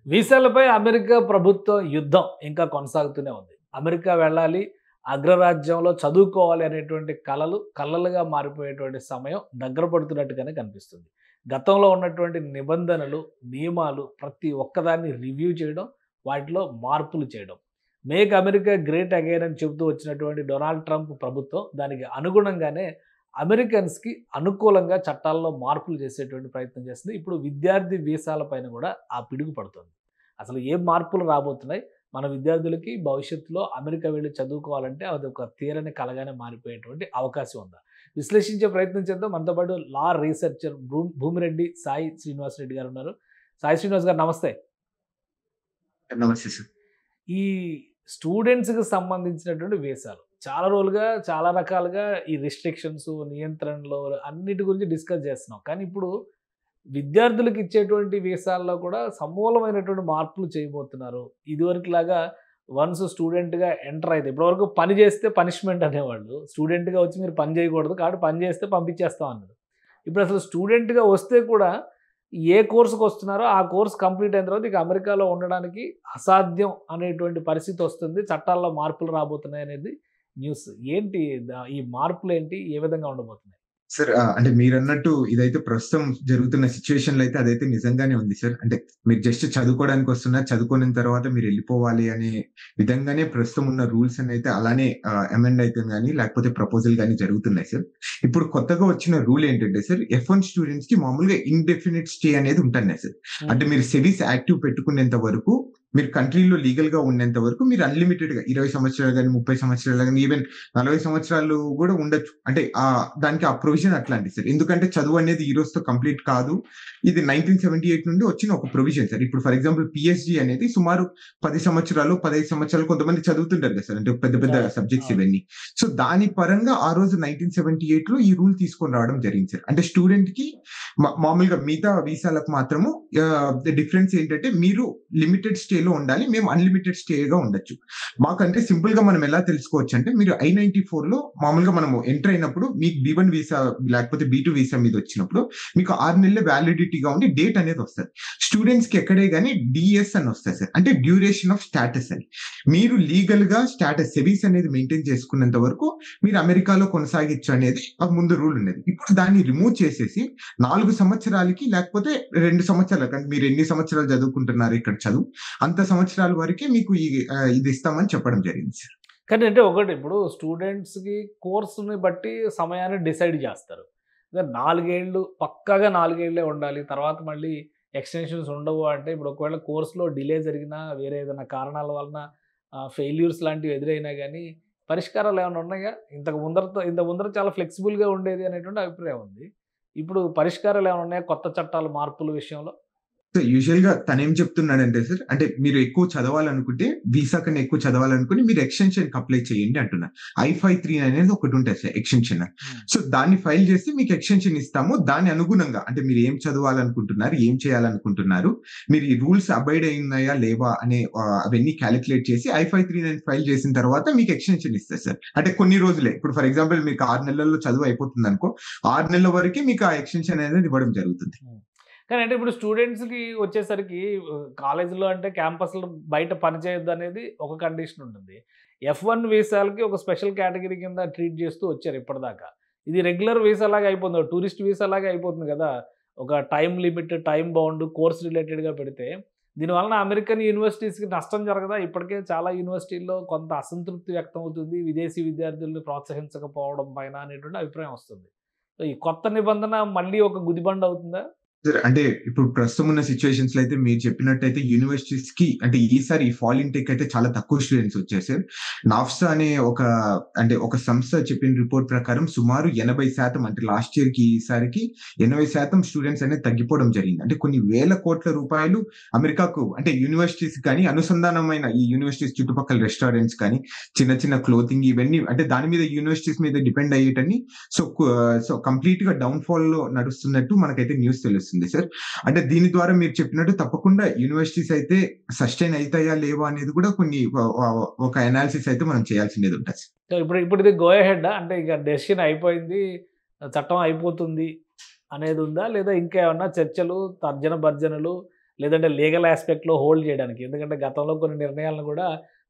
వీసాలపై America ప్రభుత్వం యుద్ధం ఇంకా కొనసాగుతూనే ఉంది. అమెరికా వెళ్ళాలి, అగ్రరాజ్యంలో చదువుకోవాలి అనేటువంటి కలలుగా మారిపోయేటువంటి సమయం దగ్గర పడుతున్నట్టుగానే కనిపిస్తుంది. గతంలో ఉన్నటువంటి నిబంధనలు, నియమాలు ప్రతి ఒక్కదాన్ని రివ్యూ చేయడం, వాటిలో మార్పులు చేయడం. మేక్ అమెరికా గ్రేట్ అగైన్ అని చెబుతూ వచ్చినటువంటి డొనాల్డ్ ట్రంప్ ప్రభుత్వం దానికి అనుగుణంగానే అమెరికన్స్‌కి అనుకూలంగా చట్టాల్లో మార్పులు చేసేటువంటి ప్రయత్నం చేస్తుంది. ఇప్పుడు విద్యార్థి వీసాల పైన కూడా ఆ పిడుగు పడుతుంది. అసలు ఏం మార్పులు రాబోతున్నాయి? మన విద్యార్థులకి భవిష్యత్తులో అమెరికా వెళ్లి చదువుకోవాలంటే అదొక తీరని కలగానే మారిపోయేటువంటి అవకాశం ఉందా? విశ్లేషించే ప్రయత్నం చేద్దాం. మనతో పాటు లా రీసెర్చర్ భూమిరెడ్డి సాయి శ్రీనివాస్ రెడ్డి గారు ఉన్నారు. సాయి శ్రీనివాస్ గారు నమస్తే. నమస్తే సార్. ఈ స్టూడెంట్స్‌కి సంబంధించినటువంటి వీసాలు చాలా రోజులుగా, చాలా రకాలుగా ఈ రిస్ట్రిక్షన్స్, నియంత్రణలు అన్నిటి గురించి డిస్కస్ చేస్తున్నాం. కానీ ఇప్పుడు విద్యార్థులకు ఇచ్చేటువంటి వీసాల్లో కూడా సమూలమైనటువంటి మార్పులు చేయబోతున్నారు. ఇదివరకులాగా వన్స్ స్టూడెంట్‌గా ఎంటర్ అయితే ఇప్పటివరకు పని చేస్తే పనిష్మెంట్ అనేవాళ్ళు. స్టూడెంట్‌గా వచ్చి మీరు పని చేయకూడదు. కాబట్టి పని చేస్తే పంపించేస్తాం అన్నారు. ఇప్పుడు అసలు స్టూడెంట్‌గా వస్తే కూడా ఏ కోర్స్‌కి వస్తున్నారో ఆ కోర్స్ కంప్లీట్ అయిన తర్వాత ఇక అమెరికాలో ఉండడానికి అసాధ్యం అనేటువంటి పరిస్థితి వస్తుంది. చట్టాల్లో మార్పులు రాబోతున్నాయి అనేది న్యూస్. ఏంటి ఈ మార్పులేంటి? ఏ విధంగా ఉండబోతున్నాయి? సార్ అంటే మీరన్నట్టు ఇదైతే ప్రస్తుతం జరుగుతున్న సిట్యుయేషన్‌లో అయితే అదైతే నిజంగానే ఉంది సార్. అంటే మీరు జస్ట్ చదువుకోవడానికి వస్తున్నారు. చదువుకున్న తర్వాత మీరెళ్ళిపోవాలి అనే విధంగానే ప్రస్తుతం ఉన్న రూల్స్ అయితే అలానే అమెండ్ అయితుంది గాని, లేకపోతే ప్రపోజల్ గాని జరుగుతున్నాయి సార్. ఇప్పుడు కొత్తగా వచ్చిన రూల్ ఏంటంటే సార్, F1 స్టూడెంట్స్‌కి మామూలుగా ఇండెఫినిట్ స్టే అనేది ఉంటన్నాయి సార్. అంటే మీరు సెవిస్ యాక్టివ్ పెట్టుకునేంత వరకు, మీరు కంట్రీలో లీగల్‌గా ఉన్నంత వరకు మీరు అన్‌లిమిటెడ్‌గా 20 సంవత్సరాలు గాని, 30 సంవత్సరాలు గాని, ఈవెన్ 40 సంవత్సరాలు కూడా ఉండొచ్చు. అంటే దానికి ఆ ప్రొవిజన్ అట్లాంటిది సార్. ఎందుకంటే చదువు అనేది ఈ రోజుతో కంప్లీట్ కాదు. ఇది 1978 నుండి వచ్చిన ఒక ప్రొవిజన్ సార్. ఇప్పుడు ఫర్ ఎగ్జాంపుల్ పీహెచ్‌డీ అనేది సుమారు 10 సంవత్సరాలు, 15 సంవత్సరాలు కొంతమంది చదువుతుంటారు కదా సార్. అంటే పెద్ద పెద్ద సబ్జెక్ట్స్ ఇవన్నీ. సో దాని పరంగా ఆ రోజు 1978లో ఈ రూల్ తీసుకొని రావడం జరిగింది సార్. అంటే స్టూడెంట్‌కి మామూలుగా మిగతా వీసాలకు మాత్రము డిఫరెన్స్ ఏంటంటే మీరు లిమిటెడ్ స్టేలో ఉండాలి. మేము అన్‌లిమిటెడ్ స్టేగా ఉండొచ్చు. మాకంటే సింపుల్‌గా మనం ఎలా తెలుసుకోవచ్చు అంటే మీరు I-94లో మామూలుగా మనము ఎంటర్ అయినప్పుడు మీకు B1 వీసా లేకపోతే B2 వీసా మీద వచ్చినప్పుడు మీకు 6 నెలల వ్యాలిడిటీగా ఉండి డేట్ అనేది వస్తది. స్టూడెంట్స్‌కి ఎక్కడే గాని DS అని వస్తది సార్. అంటే డ్యూరేషన్ ఆఫ్ స్టేటస్ అని. మీరు లీగల్‌గా స్టేటస్ సెవీస్ అనేది మెయింటైన్ చేసుకున్నంత వరకు మీరు అమెరికాలో కొనసాగించు అనేది ముందు రూల్ ఉండేది. ఇప్పుడు దాన్ని రిమూవ్ చేసేసి 4 సంవత్సరాలకి లేకపోతే 2 సంవత్సరాలకి అంటే మీరు ఎన్ని సంవత్సరాలు చదువుకుంటున్నారు ఇక్కడ చదువు అంత సంవత్సరాల వరకే మీకు ఇది ఇస్తామని చెప్పడం జరిగింది సార్. కానీ అంటే ఒకటి ఇప్పుడు స్టూడెంట్స్‌కి కోర్స్‌ని బట్టి సమయాన్ని డిసైడ్ చేస్తారు. 4 ఏళ్ళు పక్కాగా 4 ఏళ్ళే ఉండాలి. తర్వాత మళ్ళీ ఎక్స్‌టెన్షన్స్ ఉండవు అంటే ఇప్పుడు ఒకవేళ కోర్స్‌లో డిలే జరిగినా వేరే ఏదైనా కారణాల వలన ఫెయిల్యూర్స్ లాంటివి ఎదురైనా గానీ పరిష్కారాలు ఏమైనా ఉన్నాయా? ఇంత ముందర చాలా ఫ్లెక్సిబుల్‌గా ఉండేది అనేటువంటి అభిప్రాయం ఉంది. ఇప్పుడు పరిష్కారాలు ఏమైనా ఉన్నాయా కొత్త చట్టాల మార్పుల విషయంలో? సో యూజువల్‌గా తనేం చెప్తున్నాడంటే సార్, అంటే మీరు ఎక్కువ చదవాలనుకుంటే వీసా కన్నా ఎక్కువ చదవాలనుకుని మీరు ఎక్స్‌టెన్షన్‌కి అప్లై చేయండి అంటున్నారు. I-539 అనేది ఒకటి ఉంటది సార్ ఎక్స్‌టెన్షన్. సో దాన్ని ఫైల్ చేసి మీకు ఎక్స్‌టెన్షన్ ఇస్తాము. దాని అనుగుణంగా అంటే మీరు ఏం చదవాలనుకుంటున్నారు? ఏం చేయాలనుకుంటున్నారు? మీరు ఈ రూల్స్ అబైడ్ అయ్యున్నాయా? లేవా? అనే అవన్నీ కాలిక్యులేట్ చేసి I-539 ఫైల్ చేసిన తర్వాత మీకు ఎక్స్‌టెన్షన్ ఇస్తది సార్. అంటే కొన్ని రోజులే. ఇప్పుడు ఫర్ ఎగ్జాంపుల్ మీకు 6 నెలల్లో చదువు అయిపోతుందనుకో, 6 నెలల వరకే మీకు ఆ ఎక్స్‌టెన్షన్ అనేది ఇవ్వడం జరుగుతుంది. కానీ అంటే ఇప్పుడు స్టూడెంట్స్‌కి వచ్చేసరికి కాలేజీలో అంటే క్యాంపస్‌లో బయట పని చేయొద్దనేది ఒక కండిషన్ ఉంటుంది. F1 వీసాలకి ఒక స్పెషల్ కేటగిరీ కింద ట్రీట్ చేస్తూ వచ్చారు ఇప్పటిదాకా. ఇది రెగ్యులర్ వీసాలాగా అయిపోతుంది. టూరిస్ట్ వీసాలాగా అయిపోతుంది కదా! ఒక time limit, time bound, course రిలేటెడ్‌గా పెడితే దీనివలన అమెరికన్ యూనివర్సిటీస్‌కి నష్టం జరగదా? ఇప్పటికే చాలా యూనివర్సిటీల్లో కొంత అసంతృప్తి వ్యక్తం అవుతుంది. విదేశీ విద్యార్థుల్ని ప్రోత్సహించకపోవడం పైన అనేటువంటి అభిప్రాయం వస్తుంది. సో ఈ కొత్త నిబంధన మళ్ళీ ఒక గుదిబండ అవుతుందా? సార్ అంటే ఇప్పుడు ప్రస్తుతం ఉన్న సిట్యుయేషన్స్‌లో అయితే మీరు చెప్పినట్టయితే యూనివర్సిటీస్‌కి అంటే ఈసారి ఈ ఫాల్ ఇన్‌టేక్ అయితే చాలా తక్కువ స్టూడెంట్స్ వచ్చారు సార్. నాఫ్సా అనే ఒక సంస్థ చెప్పిన రిపోర్ట్ ప్రకారం సుమారు 80% అంటే లాస్ట్ ఇయర్‌కి ఈసారికి 80% స్టూడెంట్స్ అనేది తగ్గిపోవడం జరిగింది. అంటే కొన్ని వేల కోట్ల రూపాయలు అమెరికాకు అంటే యూనివర్సిటీస్ కానీ అనుసంధానమైన ఈ యూనివర్సిటీస్ చుట్టుపక్కల రెస్టారెంట్స్ కానీ, చిన్న చిన్న క్లోతింగ్ ఇవన్నీ అంటే దాని మీద యూనివర్సిటీస్ మీద డిపెండ్ అయ్యేటన్ని సో కంప్లీట్‌గా డౌన్‌ఫాల్‌లో నడుస్తున్నట్టు మనకైతే న్యూస్ తెలుస్తుంది సార్. అంటే దీని ద్వారా మీరు చెప్పినట్టు తప్పకుండా యూనివర్సిటీస్ అయితే సస్టైన్ అయితాయా లేవా అనేది కూడా కొన్ని ఒక అనాలిసిస్ అయితే మనం చేయాల్సింది ఉంటది. సో ఇప్పుడు ఇది గో అహెడ్డా? అంటే ఇక డెసిషన్ అయిపోయింది. చట్టం అయిపోతుంది అనేది ఉందా? లేదా ఇంకా ఏమన్నా చర్చలు, తర్జన భర్జనలు లేదంటే లీగల్ ఆస్పెక్ట్లో హోల్డ్ చేయడానికి? ఎందుకంటే గతంలో కొన్ని నిర్ణయాలను కూడా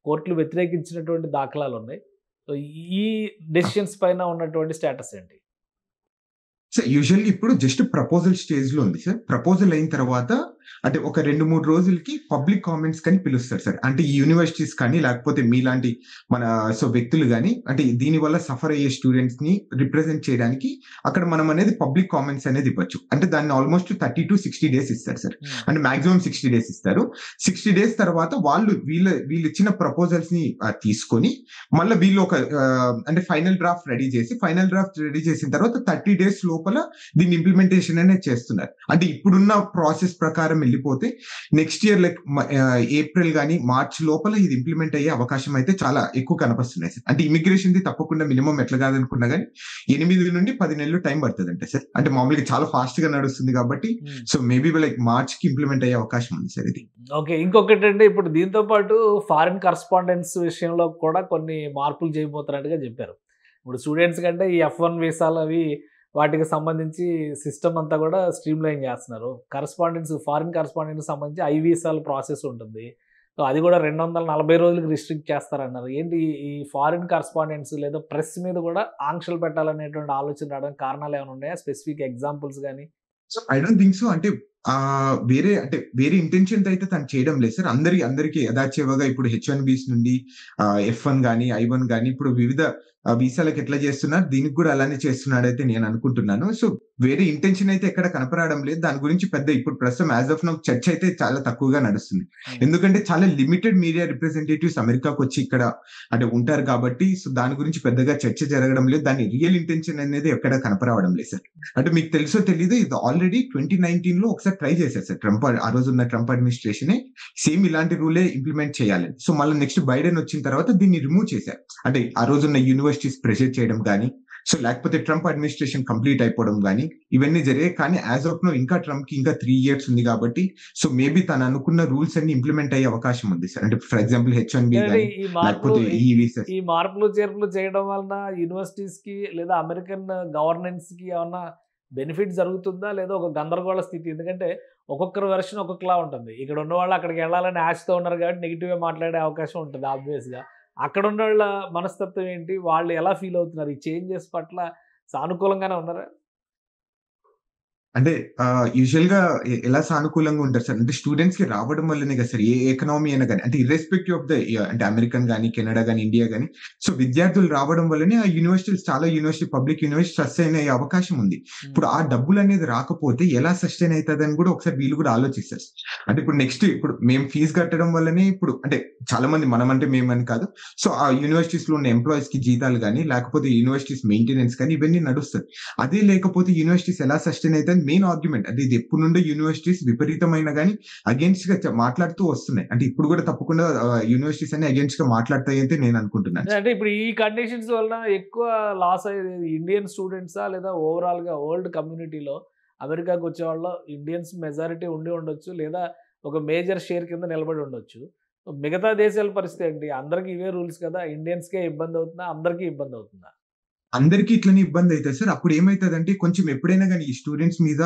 కోర్టులు వ్యతిరేకించినటువంటి దాఖలాలు ఉన్నాయి. సో ఈ డెసిషన్స్ పైన ఉన్నటువంటి స్టేటస్ ఏంటి? సార్ యూజువల్లీ ఇప్పుడు జస్ట్ ప్రపోజల్ స్టేజ్‌లో ఉంది సార్. ప్రపోజల్ అయిన తర్వాత అంటే ఒక 2, 3 రోజులకి పబ్లిక్ కామెంట్స్ కని పిలుస్తారు సార్. అంటే ఈ యూనివర్సిటీస్ కానీ లేకపోతే మీలాంటి మన వ్యక్తులు గాని అంటే దీనివల్ల సఫర్ అయ్యే స్టూడెంట్స్‌ని రిప్రజెంట్ చేయడానికి అక్కడ మనం అనేది పబ్లిక్ కామెంట్స్ అనేది ఇవ్వచ్చు. అంటే దాన్ని ఆల్మోస్ట్ 30-60 డేస్ ఇస్తారు సార్. అంటే మాక్సిమం 60 డేస్ ఇస్తారు. 60 డేస్ తర్వాత వీళ్ళిచ్చిన ప్రపోజల్స్‌ని తీసుకొని మళ్ళా వీళ్ళు ఒక అంటే ఫైనల్ డ్రాఫ్ట్ రెడీ చేసిన తర్వాత 30 డేస్ లోపల దీన్ని ఇంప్లిమెంటేషన్ అనేది చేస్తున్నారు. అంటే ఇప్పుడున్న ప్రాసెస్ ప్రకారం వెళ్ళిపోతే నెక్స్ట్ ఇయర్ లైక్ ఏప్రిల్ గానీ మార్చ్ లోపల ఇది ఇంప్లిమెంట్ అయ్యే అవకాశం అయితే చాలా ఎక్కువ కనిపిస్తున్నాయి సార్. అంటే ఇమిగ్రేషన్ ది తప్పకుండా మినిమం ఎట్లా కాదనుకున్నా గానీ 8 నుండి 10 నెలలు టైం పడుతుందంటే సార్. అంటే మామూలుగా చాలా ఫాస్ట్ గా నడుస్తుంది కాబట్టి సో మేబీ లైక్ మార్చ్ కి ఇంప్లిమెంట్ అయ్యే అవకాశం ఉంది సార్ ఇది. ఓకే. ఇంకొకటి అంటే ఇప్పుడు దీంతో పాటు ఫారిన్ కరస్పాండెన్స్ విషయంలో కూడా కొన్ని మార్పులు చేయబోతున్నట్టుగా చెప్పారు. ఇప్పుడు స్టూడెంట్స్ కంటే ఈ F1 వీసాలు అవి వాటికి సంబంధించి సిస్టమ్ అంతా కూడా స్ట్రీమ్‌లైన్ చేస్తున్నారు. ఫారిన్ కరస్పాండెంట్‌కి సంబంధించి ఐ వీసాల ప్రాసెస్ ఉంటుంది. సో అది కూడా 240 రోజులకి రిస్ట్రిక్ట్ చేస్తారన్నారు. ఏంటి ఈ ఫారిన్ కరస్పాండెంట్స్ లేదా ప్రెస్ మీద కూడా ఆంక్షలు పెట్టాలనేటువంటి ఆలోచన రావడానికి కారణాలు ఏమైనా ఉన్నాయా? స్పెసిఫిక్ ఎగ్జాంపుల్స్ గాని? So I don't think so. అంటే వేరే ఇంటెన్షన్‌తో అయితే తను చేయడం లేదు సార్. అందరికి యథాచేవగా ఇప్పుడు H1బీస్ నుండి F1 గాని, I1 గాని ఇప్పుడు వివిధ వీసాలకు ఎట్లా చేస్తున్నారు దీనికి కూడా అలానే చేస్తున్నాడైతే నేను అనుకుంటున్నాను. సో వేరే ఇంటెన్షన్ అయితే ఎక్కడ కనపరావడం లేదు. దాని గురించి పెద్ద ఇప్పుడు ప్రస్తుతం యాజ్ ఆఫ్ నౌ చర్చ అయితే చాలా తక్కువగా నడుస్తుంది. ఎందుకంటే చాలా లిమిటెడ్ మీడియా రిప్రజెంటేటివ్స్ అమెరికాకు వచ్చి ఇక్కడ అంటే ఉంటారు కాబట్టి సో దాని గురించి పెద్దగా చర్చ జరగడం లేదు. దాని రియల్ ఇంటెన్షన్ అనేది ఎక్కడ కనపరావడం లేదు సార్. అంటే మీకు తెలుసో తెలీదో ఇది ఆల్రెడీ 2019లో ఒకసారి ట్రై చేశారు సార్. ఆ రోజున్న ట్రంప్ అడ్మినిస్ట్రేషనే సేమ్ ఇలాంటి రూలే ఇంప్లిమెంట్ చేయాలని. సో మళ్ళీ నెక్స్ట్ బైడెన్ వచ్చిన తర్వాత దీన్ని రిమూవ్ చేశారు. అంటే ఆ రోజున్న యూనివర్సిటీస్ ప్రెషర్ చేయడం గానీ సో లేకపోతే ట్రంప్ అడ్మినిస్ట్రేషన్ కంప్లీట్ అయిపోవడం గానీ ఇవన్నీ జరిగాయి. కానీ యాజ్ ఆఫ్ నౌ ఇంకా ట్రంప్ కి ఇంకా 3 ఇయర్స్ ఉంది కాబట్టి సో మేబీ తను అనుకున్న రూల్స్ అన్ని ఇంప్లిమెంట్ అయ్యే అవకాశం ఉంది సార్. అంటే ఫర్ ఎగ్జాంపుల్ H1B గానీ లేకపోతే ఈ మార్పులు చేర్పులు చేయడం వలన యూనివర్సిటీస్ కి లేదా అమెరికన్ గవర్నెన్స్ కి ఏమన్నా బెనిఫిట్ జరుగుతుందా లేదా ఒక గందరగోళ స్థితి? ఎందుకంటే ఒక్కొక్కరు వెర్షన్ ఒక్కొక్కలా ఉంటుంది. ఇక్కడ ఉన్న వాళ్ళు అక్కడికి వెళ్ళాలని ఆశతో ఉన్నారు కాబట్టి నెగిటివ్గా మాట్లాడే అవకాశం ఉంటుంది ఆబ్వియస్గా. అక్కడ ఉన్న వాళ్ళ మనస్తత్వం ఏంటి? వాళ్ళు ఎలా ఫీల్ అవుతున్నారు? ఈ చేంజెస్ పట్ల సానుకూలంగానే ఉన్నారా? అంటే యూజువల్‌గా ఎలా సానుకూలంగా ఉంటారు సార్? అంటే స్టూడెంట్స్‌కి రావడం వల్లనే కదా సార్ ఏ ఎకానమీ అయినా గాని అంటే ఇర్రెస్పెక్టివ్ ఆఫ్ ద అంటే అమెరికన్ గాని, కెనడా గాని, ఇండియా గాని సో విద్యార్థులు రావడం వల్లనే ఆ యూనివర్సిటీ పబ్లిక్ యూనివర్సిటీ సస్టైన్ అయ్యే అవకాశం ఉంది. ఇప్పుడు ఆ డబ్బులనేది రాకపోతే ఎలా సస్టైన్ అయితదని కూడా ఒకసారి వీళ్ళు కూడా ఆలోచిస్తారు. అంటే ఇప్పుడు మేము ఫీజు కట్టడం వల్లనే ఇప్పుడు అంటే చాలా మంది మనమంటే మేమని కాదు. సో ఆ యూనివర్సిటీస్‌లో ఉన్న ఎంప్లాయీస్‌కి జీతాలు గాని, లేకపోతే యూనివర్సిటీస్ మెయింటెనెన్స్ కానీ ఇవన్నీ నడుస్తది. అదే లేకపోతే యూనివర్సిటీస్ ఎలా సస్టైన్ అయితదని మెయిన్ ఆర్గ్యుమెంట్. అంటే ఇది ఎప్పటి నుండో యూనివర్సిటీస్ విపరీతమైన గాని అగైన్స్ట్ గా మాట్లాడుతూ వస్తున్నాయి. అంటే ఇప్పుడు కూడా తప్పకుండా యూనివర్సిటీస్ అన్ని అగైన్స్ట్ గా మాట్లాడతాయి అయితే నేను అనుకుంటున్నాను. అంటే ఇప్పుడు ఈ కండిషన్స్ వలన ఎక్కువ లాస్ అయ్యేది ఇండియన్ స్టూడెంట్సా లేదా ఓవరాల్ గా వరల్డ్ కమ్యూనిటీలో అమెరికాకు వచ్చే వాళ్ళు ఇండియన్స్ మెజారిటీ ఉండి ఉండొచ్చు లేదా ఒక మేజర్ షేర్ కింద నిలబడి ఉండొచ్చు. మిగతా దేశాల పరిస్థితి ఏంటి? అందరికీ ఇవే రూల్స్ కదా, ఇండియన్స్కే ఇబ్బంది అవుతుందా, అందరికీ ఇబ్బంది అవుతుందా? అందరికీ ఇట్లనే ఇబ్బంది అయితది సార్. అప్పుడు ఏమైతదంటే కొంచెం ఎప్పుడైనా గాని ఈ స్టూడెంట్స్ మీద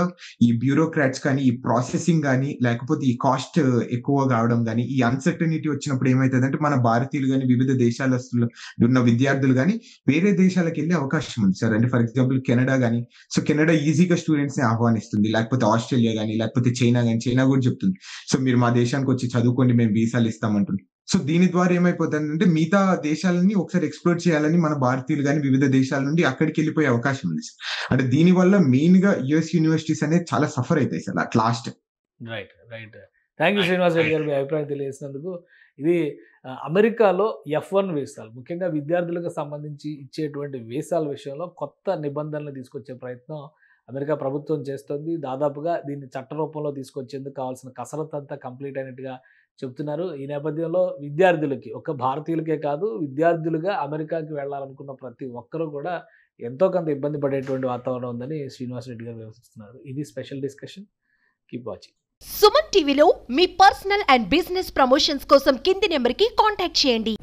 ఈ బ్యూరోక్రాట్స్ కానీ, ఈ ప్రాసెసింగ్ గాని, లేకపోతే ఈ కాస్ట్ ఎక్కువ కావడం గాని, ఈ అన్సర్టనిటీ వచ్చినప్పుడు ఏమైతదంటే మన భారతీయులు గాని, వివిధ దేశాలస్తులు ఉన్న విద్యార్థులు గాని వేరే దేశాలకెళ్ళే అవకాశం ఉంది సార్. అంటే ఫర్ ఎగ్జాంపుల్ కెనడా గాని సో కెనడా ఈజీగా స్టూడెంట్స్‌ని ఆహ్వానిస్తుంది. లేకపోతే ఆస్ట్రేలియా గాని, లేకపోతే చైనా కూడా చెప్తుంది. సో మీరు మా దేశానికి వచ్చి చదువుకోండి మేము వీసాలు ఇస్తామంటుంది. సో దీని ద్వారా ఏమైపోతుందంటే మిగతా దేశాలని ఒకసారి ఎక్స్‌ప్లోర్ చేయాలని మన భారతీయులు గాని వివిధ దేశాల నుండి అక్కడికెళ్ళిపోయే అవకాశం ఉంది సార్. అంటే దీని వల్ల మెయిన్‌గా యూఎస్ యూనివర్సిటీస్ అనేది చాలా సఫర్ అయితాయి sir at last. Right. Thank you Srinivas Reddy గారు మీ అభిప్రాయం తెలియజేసినందుకు. ఇది అమెరికాలో F1 వీసాలు ముఖ్యంగా విద్యార్థులకు సంబంధించి ఇచ్చేటువంటి వీసాల విషయంలో కొత్త నిబంధనలు తీసుకొచ్చే ప్రయత్నం అమెరికా ప్రభుత్వం చేస్తుంది. దాదాపుగా దీన్ని చట్ట రూపంలో తీసుకొచ్చేందుకు కావాల్సిన కసరత్తు అంతా కంప్లీట్ అయినట్టుగా చెప్తున్నారు. ఈ నేపథ్యంలో విద్యార్థులకి ఒక్క భారతీయులకే కాదు విద్యార్థులుగా అమెరికాకి వెళ్ళాలనుకున్న ప్రతి ఒక్కరూ కూడా ఎంతో కొంత ఇబ్బంది పడేటువంటి వాతావరణం ఉందని శ్రీనివాస్ రెడ్డి గారు వివరిస్తున్నారు. ఇది special discussion. Keep watching. Suman టీవీలో మీ పర్సనల్ అండ్ బిజినెస్ ప్రమోషన్స్ కోసం కింది నెంబర్కి కాంటాక్ట్ చేయండి.